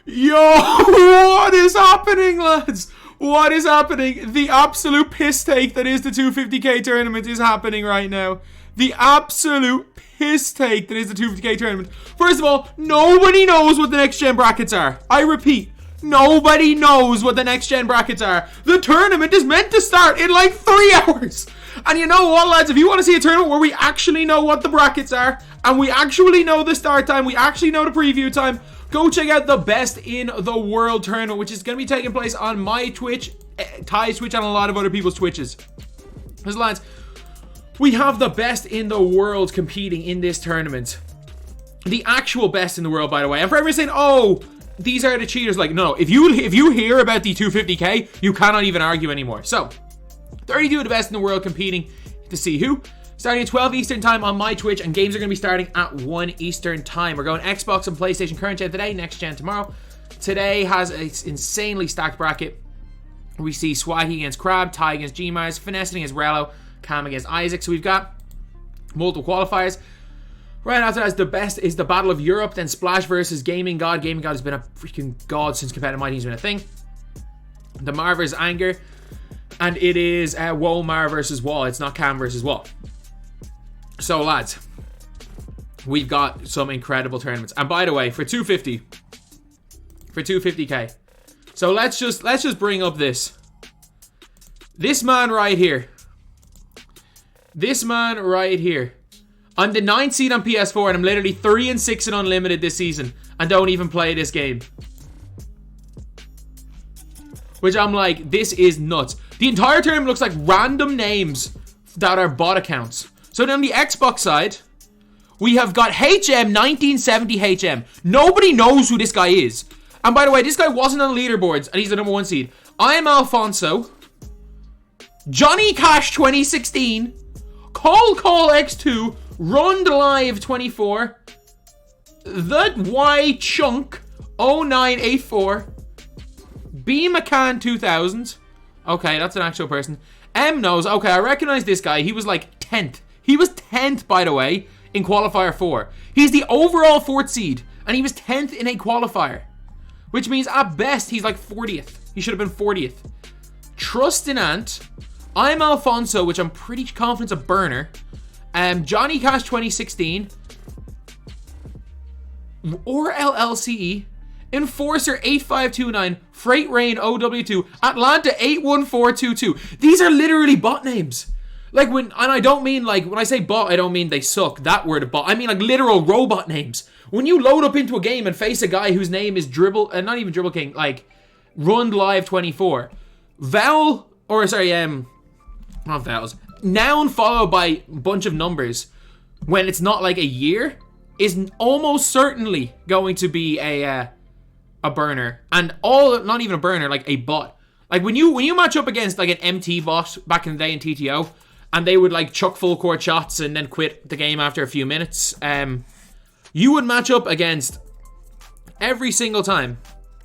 Yo, what is happening, lads? What is happening? The absolute piss take that is the 250k tournament is happening right now. The absolute piss take that is the 250k tournament. First of all, nobody knows what the next gen brackets are. I repeat, nobody knows what the next gen brackets are. The tournament is meant to start in like 3 hours. And you know what, lads? If you want to see a tournament where we actually know what the brackets are, and we actually know the start time, we actually know the preview time, go check out the Best in the World tournament, which is going to be taking place on my Twitch, Ty's Twitch, and a lot of other people's Twitches. Because, lads, we have the best in the world competing in this tournament. The actual best in the world, by the way. And for everyone saying, oh, these are the cheaters, like, no. If you hear about the 250k, you cannot even argue anymore. So, 32 of the best in the world competing to see who. Starting at 12 Eastern time on my Twitch, and games are going to be starting at 1 Eastern time. We're going Xbox and PlayStation current gen today, next gen tomorrow. Today has an insanely stacked bracket. We see Swaggy against Crab, Ty against Gmars, Finessing against Rello, Cam against Isaac. So we've got multiple qualifiers. Right after that is the best is the Battle of Europe, then Splash versus Gaming God. Gaming God has been a freaking god since competitive MyTEAM's been a thing. The Mar versus Anger, and it is Womar versus Wall. It's not Cam versus Wall. So, lads, we've got some incredible tournaments. And by the way, for 250k. So let's just bring up this man right here. This man right here. I'm the 9th seed on PS4, and I'm literally 3-6 in Unlimited this season, and don't even play this game. Which I'm like, this is nuts. The entire tournament looks like random names that are bot accounts. So then on the Xbox side, we have got HM1970HM. Nobody knows who this guy is. And by the way, this guy wasn't on the leaderboards, and he's the number 1 seed. I am Alfonso. Johnny Cash 2016. Call X2. Rund Live 24. The Y Chunk 0984. B McCann 2000. Okay, that's an actual person. M knows. Okay, I recognize this guy. He was like 10th. He was 10th, by the way, in Qualifier 4. He's the overall 4th seed, and he was 10th in a qualifier. Which means, at best, he's like 40th. He should have been 40th. Trust in Ant. I'm Alfonso, which I'm pretty confident is a burner. Johnny Cash 2016. Or LLCE. Enforcer 8529. Freight Rain OW2. Atlanta 81422. These are literally bot names. Like, and I don't mean, like, when I say bot, I don't mean they suck. That word of bot. I mean, like, literal robot names. When you load up into a game and face a guy whose name is not even Dribble King, like, Run Live 24. Not vowels. Noun followed by a bunch of numbers when it's not like a year is almost certainly going to be a burner. And not even a burner, like a bot. Like, when you match up against, like, an MT bot back in the day in TTO, and they would, like, chuck full court shots and then quit the game after a few minutes, you would match up against every single time,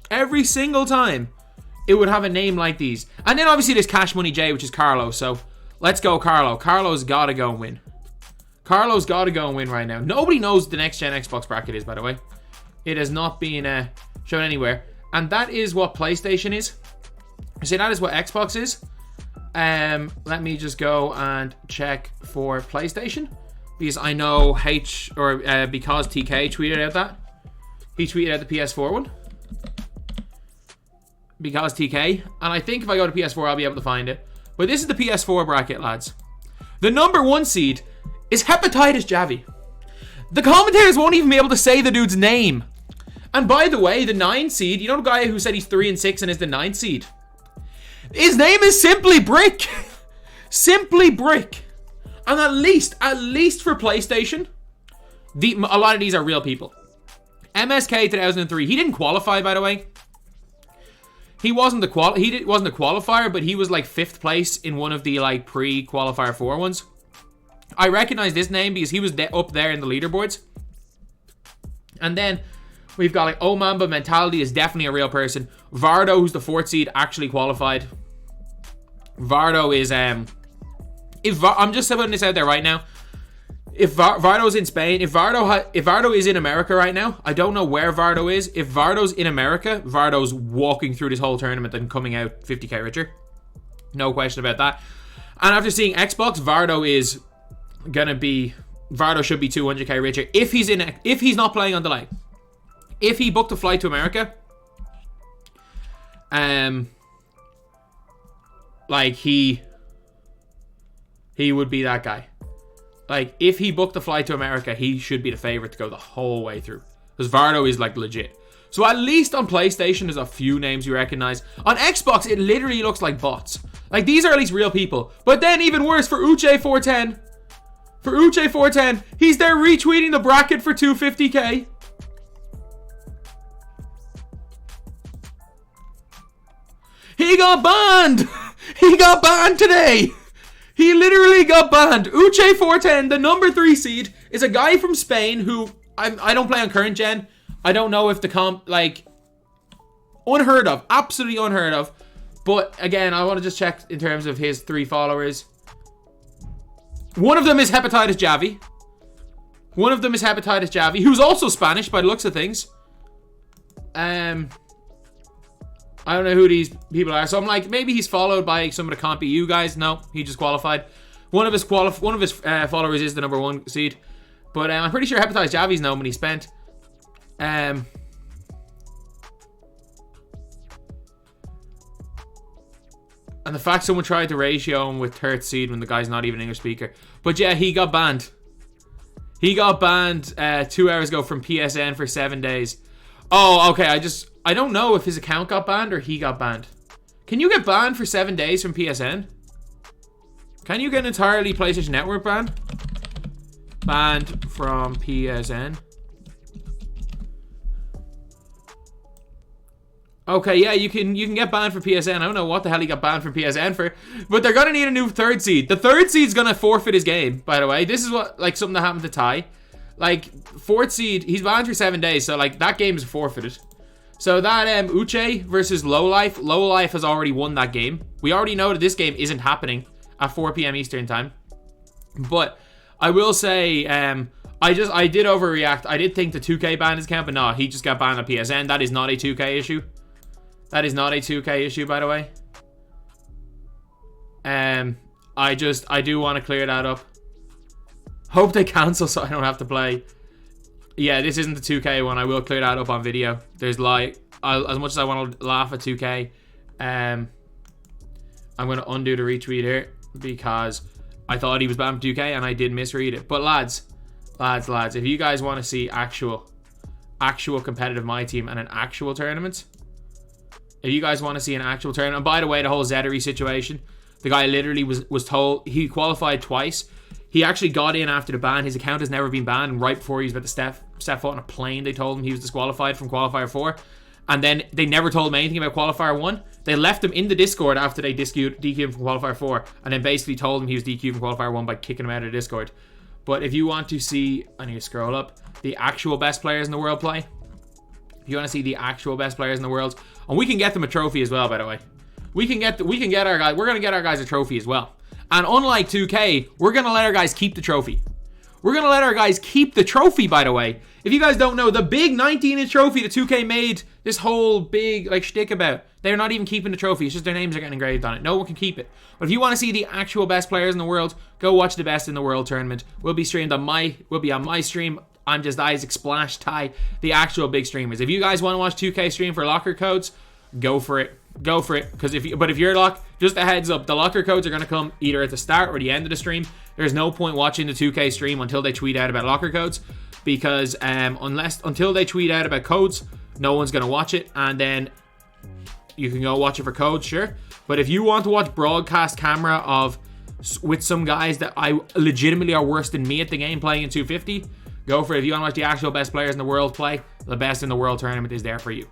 it would have a name like these. And then obviously there's Cash Money J, which is Carlo. So let's go, Carlo. Carlo's got to go and win. Carlo's got to go and win right now. Nobody knows what the next gen Xbox bracket is, by the way. It has not been shown anywhere. And that is what PlayStation is. See, that is what Xbox is. Let me just go and check for PlayStation. Because I know because TK tweeted out that. He tweeted out the PS4 one. Because TK. And I think if I go to PS4, I'll be able to find it. But this is the PS4 bracket, lads. The number 1 seed is Hepatitis Javi. The commentators won't even be able to say the dude's name. And by the way, the 9 seed, you know the guy who said he's 3-6 and is the 9 seed? His name is Simply Brick. Simply Brick. And at least for PlayStation, a lot of these are real people. MSK 2003. He didn't qualify, by the way. He wasn't a qualifier, but he was like 5th place in one of the like pre-qualifier 4 ones. I recognize this name because he was up there in the leaderboards. And then we've got like Mamba Mentality is definitely a real person. Vardo, who's the 4th seed, actually qualified. Vardo is I'm just putting this out there right now. If Vardo's in Spain, if Vardo is in America right now, I don't know where Vardo is. If Vardo's in America, Vardo's walking through this whole tournament and coming out 50k richer. No question about that. And after seeing Xbox, Vardo should be 200k richer if he's not playing on delay. If he booked a flight to America, like he would be that guy. Like, if he booked a flight to America, he should be the favorite to go the whole way through. Because Vardo is, like, legit. So at least on PlayStation, there's a few names you recognize. On Xbox, it literally looks like bots. Like, these are at least real people. But then, even worse, for Uche410. For Uche410, he's there retweeting the bracket for 250k. He got banned! He got banned today! He literally got banned. Uche410, the number 3 seed, is a guy from Spain who I don't play on current gen. I don't know if the comp, like, unheard of. Absolutely unheard of. But again, I want to just check in terms of his 3 followers. One of them is Hepatitis Javi. One of them is Hepatitis Javi, who's also Spanish by the looks of things. I don't know who these people are. So I'm like, maybe he's followed by some of the Comp EU guys. No, he just qualified. One of his followers is the number 1 seed. But I'm pretty sure Hepatitis Javi's known when he spent. And the fact someone tried to ratio him with 3rd seed when the guy's not even an English speaker. But yeah, he got banned. He got banned 2 hours ago from PSN for 7 days. Oh, okay. I don't know if his account got banned or he got banned. Can you get banned for 7 days from PSN? Can you get an entirely PlayStation Network ban? Banned from PSN. Okay, yeah, you can get banned for PSN. I don't know what the hell he got banned from PSN for, but they're gonna need a new 3rd seed. The 3rd seed's gonna forfeit his game, by the way. This is what, like, something that happened to Ty. Like, 4th seed, he's banned for 7 days, so like that game is forfeited. So that Uche versus Lowlife has already won that game. We already know that this game isn't happening at 4 p.m. Eastern time. But I will say, I did overreact. I did think the 2K banned his account, but no, he just got banned on PSN. That is not a 2K issue. That is not a 2K issue, by the way. I do want to clear that up. Hope they cancel so I don't have to play. Yeah, this isn't the 2K one. I will clear that up on video. There's like, as much as I want to laugh at 2K, I'm going to undo the retweet here because I thought he was banned from 2K and I did misread it. But lads, if you guys want to see actual competitive MyTEAM and an actual tournament, if you guys want to see an actual tournament, and by the way, the whole Zeddery situation, the guy literally was told he qualified twice. He actually got in after the ban. His account has never been banned. And right before he was about to step foot on a plane, they told him he was disqualified from Qualifier 4. And then they never told him anything about Qualifier 1. They left him in the Discord after they DQ'd him from Qualifier 4. And then basically told him he was DQ'd from Qualifier 1 by kicking him out of the Discord. But if you want to see, I need to scroll up, the actual best players in the world play. If you want to see the actual best players in the world, and we can get them a trophy as well, by the way. We're going to get our guys a trophy as well. And unlike 2K, we're going to let our guys keep the trophy. We're going to let our guys keep the trophy, by the way. If you guys don't know, the big 19-inch trophy that 2K made this whole big, like, shtick about, they're not even keeping the trophy. It's just their names are getting engraved on it. No one can keep it. But if you want to see the actual best players in the world, go watch the Best in the World tournament. We'll be on my stream. I'm just Isaac, Splash, Ty, the actual big streamers. If you guys want to watch 2K stream for locker codes, go for it. Go for it. Because if you're locked, just a heads up, the locker codes are going to come either at the start or the end of the stream. There's no point watching the 2K stream until they tweet out about locker codes, because until they tweet out about codes, no one's going to watch it. And then you can go watch it for codes, sure. But if you want to watch broadcast camera with some guys that I legitimately are worse than me at the game playing in 250, go for it. If you want to watch the actual best players in the world play, the Best in the World tournament is there for you.